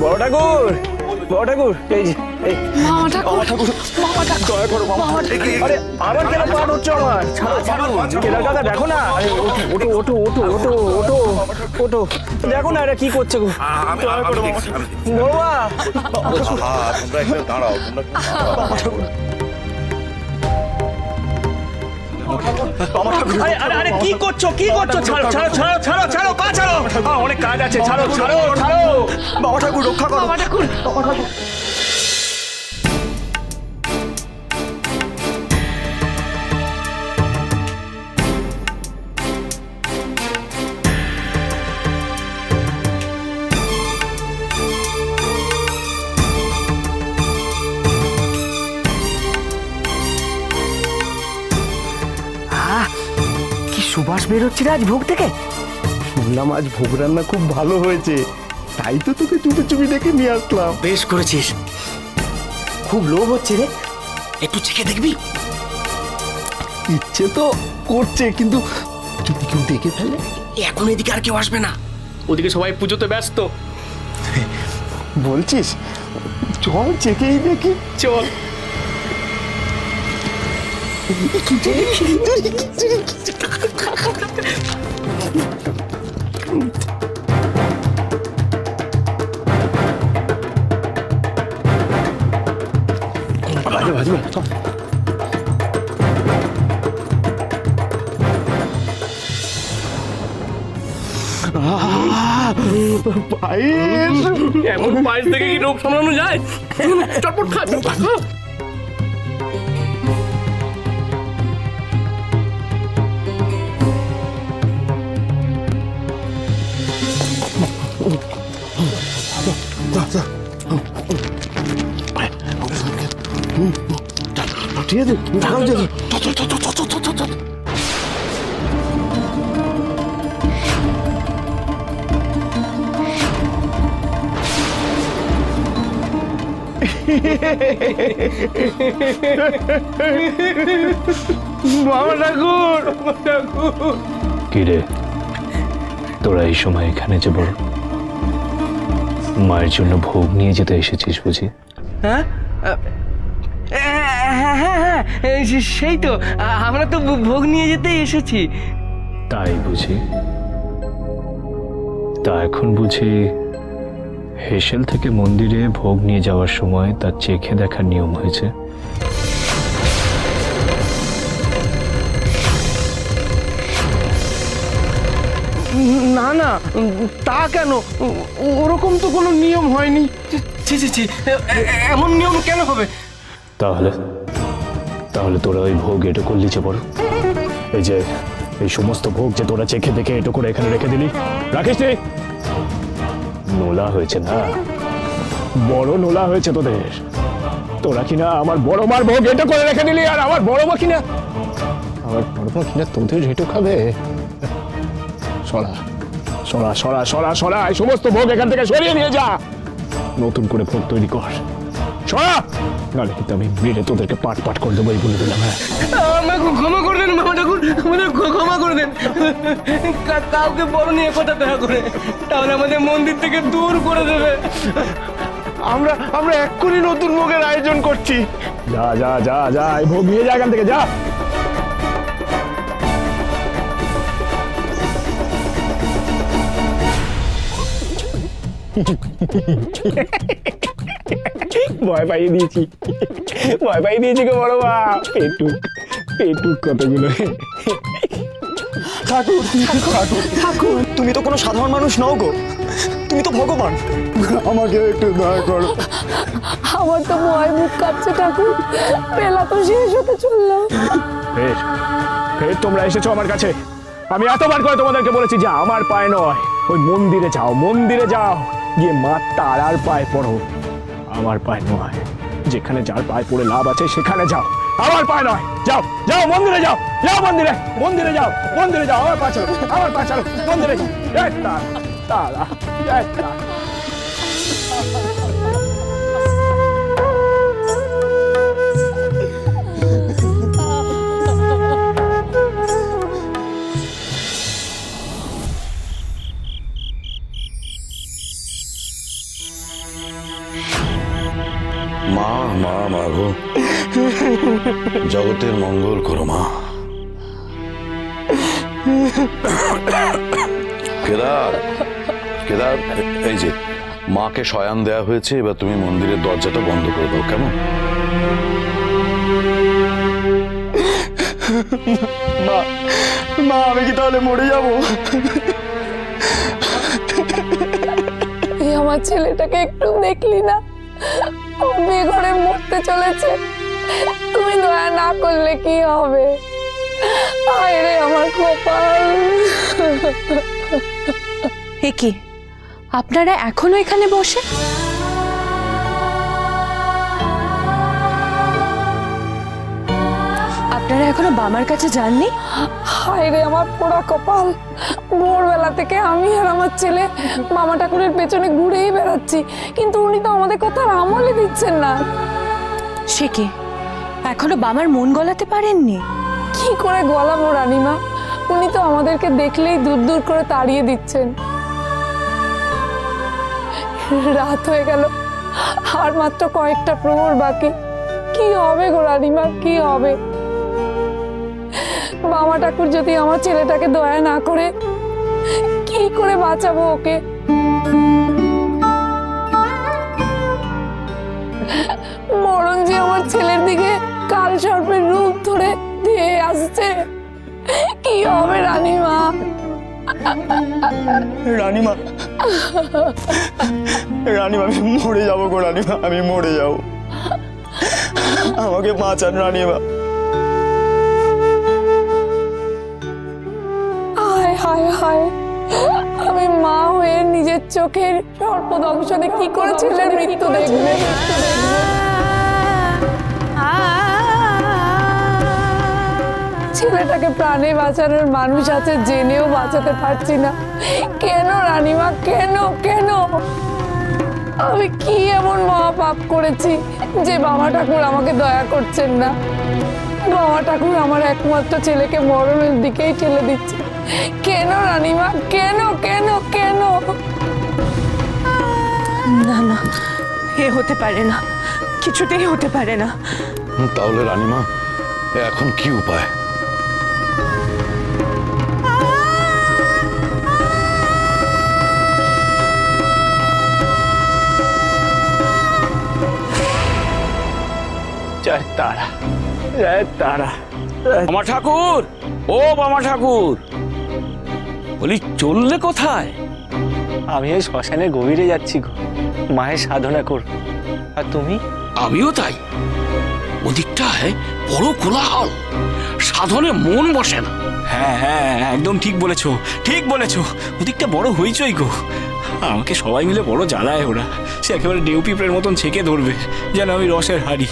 বড় ঠাকুর, বড় ঠাকুর, এই যে এই মামা ঠাকুর, মামা ঠাকুর, দয়া করো মামা। আরে আবার কেন পার হচ্ছে আমার? কেদার কাকা দেখো না, ওটো ওটো ওটো ওটো ওটো ওটো, দেখো না এটা কি করছে গো। দয়া করো মামা। বড়ুয়া, তোমরা একটু দাঁড়াও, আরে আরে আরে কি করছো, কি করছো? ছাড়ো ছাড়ো ছাড়ো ছাড়ো ছাড়ো, পা ছাড়ো, অনেক কাজ আছে, ছাড়ো ছাড়ো ছাড়ো। বাবা ঠাকুর রক্ষা করো, বাবা ঠাকুর, বাবা ঠাকুর। সুবাস বেরোচ্ছে আজ ভোগ থেকে। শুনলাম আজ ভোগ রান্না খুব ভালো হয়েছে, তাই তো তোকে চুপি চুপি ডেকে নিয়ে আসলাম। বেশ করেছিস। খুব লোভ হচ্ছে রে, একটু চেখে দেখবি? ইচ্ছে তো করছে, কিন্তু যদি কেউ দেখে ফেলে? এখন এদিকে আর কেউ আসবে না, ওদিকে সবাই পুজোতে ব্যস্ত। বলছিস? চল চেকেই দেখি। চল। পায়েস, এমন পায়েস থেকে কি লোভ সামলানো যায়? চটপট খা। ঠিক আছে, বাবা ঠাকুর, বাবা ঠাকুর। কি রে, তোরা এই সময় এখানে যে বড় মায়ের জন্য ভোগ নিয়ে যেতে এসেছিস বুঝি? হ্যাঁ হ্যাঁ হ্যাঁ, সেই তো, আমরা তো ভোগ নিয়ে যেতেই এসেছি। তাই বুঝি? তা এখন বুঝি হেসেল থেকে মন্দিরে ভোগ নিয়ে যাওয়ার সময় তার চেখে দেখার নিয়ম হয়েছে? না না, তা কেন? ওরকম তো কোনো নিয়ম হয়নি। ছি ছি ছি, এমন নিয়ম কেন হবে? তাহলে তাহলে তোরা ওই ভোগ এটো করলি যে বড়? এই যে এই সমস্ত ভোগ যে তোরা চেখে দেখে এটো করে এখানে রেখে দিলি, রাখিস নি? নোলা হয়েছে না, বড় নোলা হয়েছে তোদের। তোরা কিনা আমার বড় মার ভোগ এটো করে রেখে দিলি, আর আমার বড় মা কিনা তোদের হেঁটো খাবে। সরা সরা সরা সরা সরা, এই সমস্ত ভোগ এখান থেকে সরিয়ে নিয়ে যা, নতুন করে ভোগ তৈরি কর। সরা, নাহলে কিন্তু আমি মেরে তোদেরকে পাট পাট করে দেবো, এই বলে দিলাম। হ্যাঁ, আমাকে ক্ষমা করে দেন মামা ঠাকুর, আমাদের ক্ষমা করে দেন। কাউকে বড় নিয়ে কথা দয়া করে, তাহলে আমাদের মন্দির থেকে দূর করে দেবে। আমরা এক্ষুনি নতুন ভোগের আয়োজন করছি। যা যা যা যা, এই ভোগ নিয়ে যা এখান থেকে, যা। ভয় পাইয়ে দিয়েছি, ভয় পাইয়ে দিয়েছি গো বড় মা। পেটু পেটু কতগুলো। ঠাকুর ঠাকুর ঠাকুর, তুমি তো কোনো সাধারণ মানুষ নও গো, তুমি তো ভগবান। আমাকে একটু দয়া করো। আমার তো ভয় মুখ কাঁপছে ঠাকুর, বেলা তো শেষ হতে চললো। ফের ফের তোমরা এসেছো আমার কাছে। আমি এতবার করে তোমাদেরকে বলেছি যে আমার পায়ে নয়, ওই মন্দিরে যাও, মন্দিরে যাও, গিয়ে মা তারার পায়ে পড়ো। আমার পায়ে নয়, যেখানে যার পায়ে পড়ে লাভ আছে সেখানে যাও, আমার পায়ে নয়। যাও যাও মন্দিরে যাও, যাও মন্দিরে, মন্দিরে যাও, মন্দিরে যাও, আমার পা ছাড়ো, আমার পা ছাড়ো, মন্দিরে যাও। জয় তারা, তারা, জয় তারা। মা মা মা গো, জগতের মঙ্গল করো মা। কেদার কেদার, এই যে মাকে শয়ান দেয়া হয়েছে, এবার তুমি মন্দিরের দরজাটা বন্ধ করে দাও, কেমন? মা মা আমি কি তাহলে মরে যাব? এই আমার ছেলেটাকে একটু দেখলি না, ও বেঘরে মরতে চলেছে। তুমি দয়া না করলে কি হবে? আয় রে আমার কপাল। এ কি, আপনারা এখনো এখানে বসে? আপনারা এখনো বামার কাছে যাননি? হায় রে আমার পোড়া কপাল। ভোরবেলা থেকে আমি আর আমার ছেলে মামা ঠাকুরের পেছনে ঘুরেই বেড়াচ্ছি, কিন্তু উনি তো আমাদের কথা আমলই দিচ্ছেন না। সে কি, এখনো বামার মন গলাতে পারেননি? কি করে গলাবো রানীমা, উনি তো আমাদেরকে দেখলেই দূর দূর করে তাড়িয়ে দিচ্ছেন। রাত হয়ে গেল, আর মাত্র কয়েকটা প্রহর বাকি। কি হবে গো রানীমা, কি হবে? বাবা ঠাকুর যদি আমার ছেলেটাকে দয়া না করে, কি করে বাঁচাবো ওকে? মরণ যে আমার ছেলের দিকে কাল সর্পের রূপ ধরে দিয়ে আসছে। কি হবে রানীমা? রানীমা রানীমা আমি মরে যাবো গো রানীমা, আমি মরে যাবো, আমাকে বাঁচান রানীমা। হায় হায় হায়, আমি মা হয়ে নিজের চোখের সর্পদংশনে কি করে ছেলের মৃত্যু দেখবে? ছেলেটাকে প্রাণে বাঁচানোর মানুষ আছে জেনেও বাঁচাতে পারছি না। কেন রানীমা, কেন কেন? আমি কি এমন মহাপাপ করেছি যে বাবা ঠাকুর আমাকে দয়া করছেন না? বাবা ঠাকুর আমার একমাত্র ছেলেকে মরণের দিকেই ঠেলে দিচ্ছে। কেন রানীমা, কেন কেন কেন? না না, এ হতে পারে না, কিছুতেই হতে পারে না। তাহলে রানীমা এখন কি উপায়? জয় তারা, জয় তারা। বামা ঠাকুর, ও বামা ঠাকুর, বলি চললে কোথায়? আমি এই শ্মশানের গভীরে যাচ্ছি গো, মায়ের সাধনা করব। আর তুমি? আমিও তাই। ওদিকটায় বড় কোলাহল, সাধনে মন বসে না। হ্যাঁ হ্যাঁ, একদম ঠিক বলেছো, ঠিক বলেছো। ওদিকটা বড় হইচই গো, আমাকে সবাই মিলে বড় জ্বালায় ওরা। সে একেবারে ডেউ পিঁপড়ের মতন ছেঁকে ধরবে, যেন আমি রসের হাড়ি।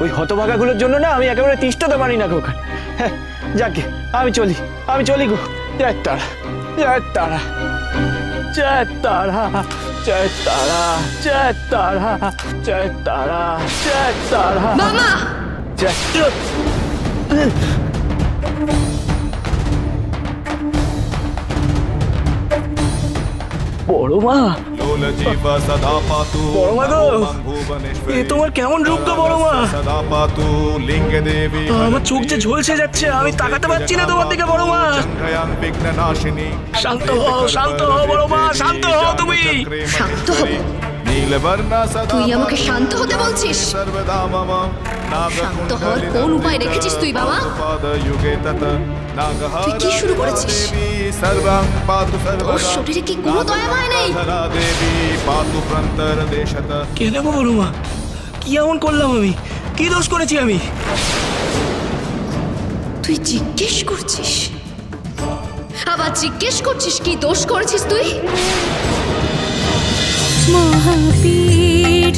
ওই হতভাগাগুলোর জন্য না আমি একেবারে তিষ্ঠতে পারি না গো ওখানে। হ্যাঁ যাকে, আমি চলি গো। জয় তারা, জয় তারা, জয় তারা, জয় তারা, জয় তারা, জয় তারা, জয় তারা। মামা! বড় মা, বড় মা গো, এ তোমার কেমন রূপ গো বড় মা? আমার চোখ যে ঝলসে যাচ্ছে, আমি তাকাতে পারছি না তোমার দিকে বড় মা। শান্ত হও, শান্ত হও বড় মা, শান্ত হও তুমি। শান্ত হও? তুই আমাকে শান্ত হতে বলছিস? শান্ত হওয়ার কোন উপায় রেখেছিস তুই বাবা? তুই কি শুরু করেছিস? তোর শরীরে কি কোনো দয়া মায় নেই? কেন গো বড় মা, কি এমন করলাম আমি? কি দোষ করেছি আমি? তুই জিজ্ঞেস করছিস? আবার জিজ্ঞেস করছিস কি দোষ করেছিস তুই? মহাপীঠ